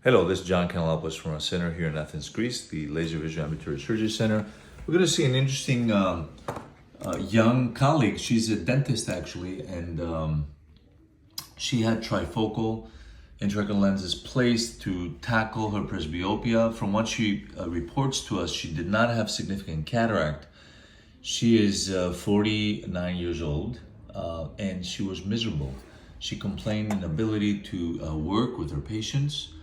Hello, this is John Kanellopoulos from our center here in Athens, Greece, the Laser Vision Ambulatory Surgery Center. We're going to see an interesting young colleague. She's a dentist actually, and she had trifocal intraocular lenses placed to tackle her presbyopia. From what she reports to us, she did not have significant cataract. She is 49 years old, and she was miserable. She complained inability to work with her patients.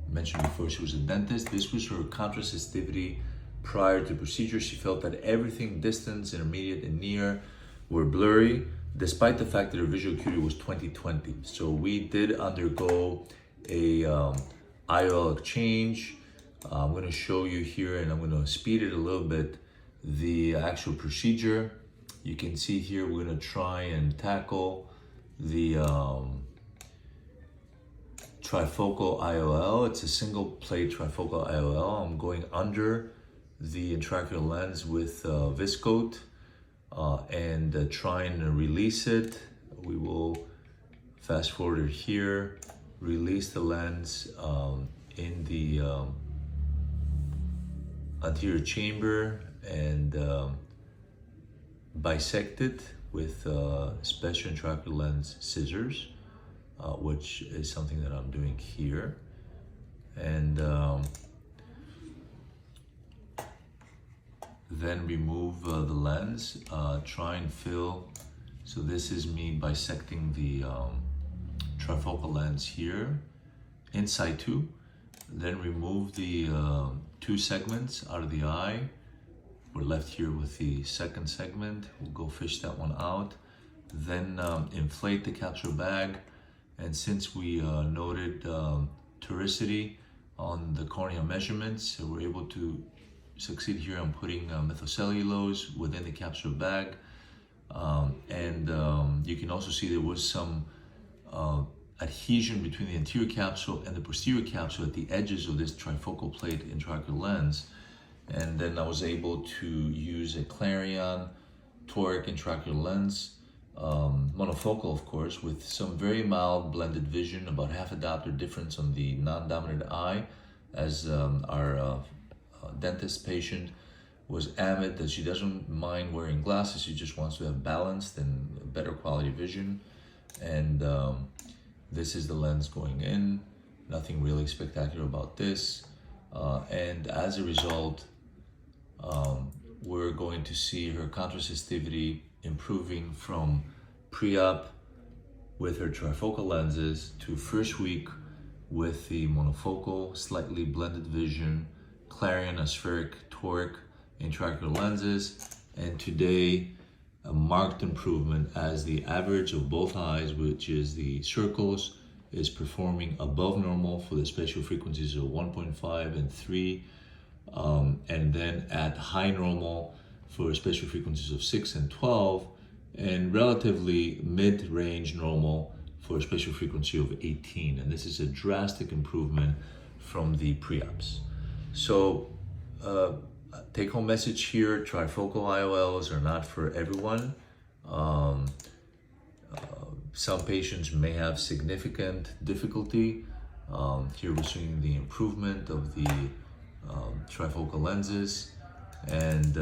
Mentioned before, she was a dentist. This was her contractivity prior to procedure. She felt that everything, distance, intermediate, and near, were blurry, despite the fact that her visual acuity was 20/20. So we did undergo a IOL exchange. I'm going to show you here, and I'm going to speed it a little bit, the actual procedure. You can see here we're going to try and tackle the trifocal IOL. It's a single plate trifocal IOL. I'm going under the intraocular lens with viscoat and try and release it. We will fast forward it here, release the lens in the anterior chamber and bisect it with special intraocular lens scissors. Which is something that I'm doing here. And then remove the lens, try and fill. So this is me bisecting the trifocal lens here, in situ. Then remove the two segments out of the eye. We're left here with the second segment. We'll go fish that one out. Then inflate the capsular bag. And since we noted toricity on the cornea measurements, we're able to succeed here on putting methylcellulose within the capsular bag. You can also see there was some adhesion between the anterior capsule and the posterior capsule at the edges of this trifocal plate intraocular lens. And then I was able to use a Clarion toric intraocular lens, monofocal of course, with some very mild blended vision, about half a diopter difference on the non-dominant eye, as our dentist patient was adamant that she doesn't mind wearing glasses, she just wants to have balanced and better quality vision. And this is the lens going in, nothing really spectacular about this. And as a result, we're going to see her contractivity improving from pre-op with her trifocal lenses to first week with the monofocal, slightly blended vision, Clarion aspheric toric intraocular lenses, and today a marked improvement as the average of both eyes, which is the circles, is performing above normal for the spatial frequencies of 1.5 and 3, and then at high normal for spatial frequencies of 6 and 12, and relatively mid-range normal for a spatial frequency of 18. And this is a drastic improvement from the pre-ops. So take-home message here, trifocal IOLs are not for everyone. Some patients may have significant difficulty. Here we're seeing the improvement of the trifocal lenses, and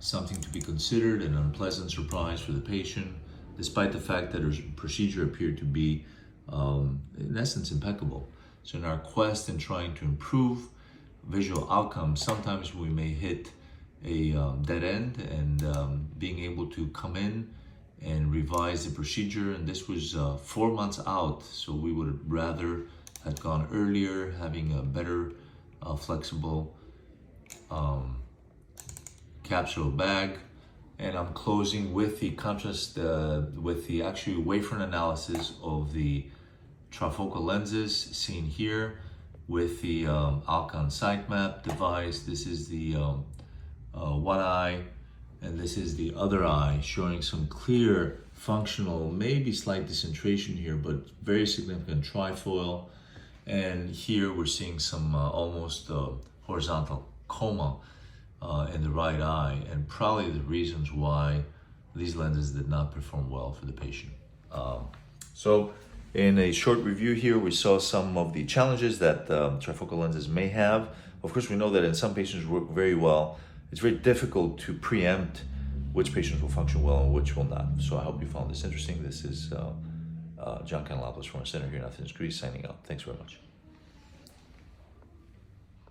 something to be considered, an unpleasant surprise for the patient, despite the fact that her procedure appeared to be, in essence, impeccable. So in our quest in trying to improve visual outcomes, sometimes we may hit a dead end, and being able to come in and revise the procedure, and this was 4 months out, so we would rather have gone earlier, having a better flexible capsule bag. And I'm closing with the contrast, with the actual wavefront analysis of the trifocal lenses seen here with the Alcon sitemap device. This is the one eye, and this is the other eye, showing some clear functional, maybe slight decentration here, but very significant trifoil. And here we're seeing some almost horizontal coma in the right eye, and probably the reasons why these lenses did not perform well for the patient. So In a short review here, we saw some of the challenges that trifocal lenses may have. Of course, we know that in some patients work very well. It's very difficult to preempt which patients will function well and which will not. So I hope you found this interesting. This is John Kanellopoulos from our center here in Athens, Greece, signing out. Thanks very much.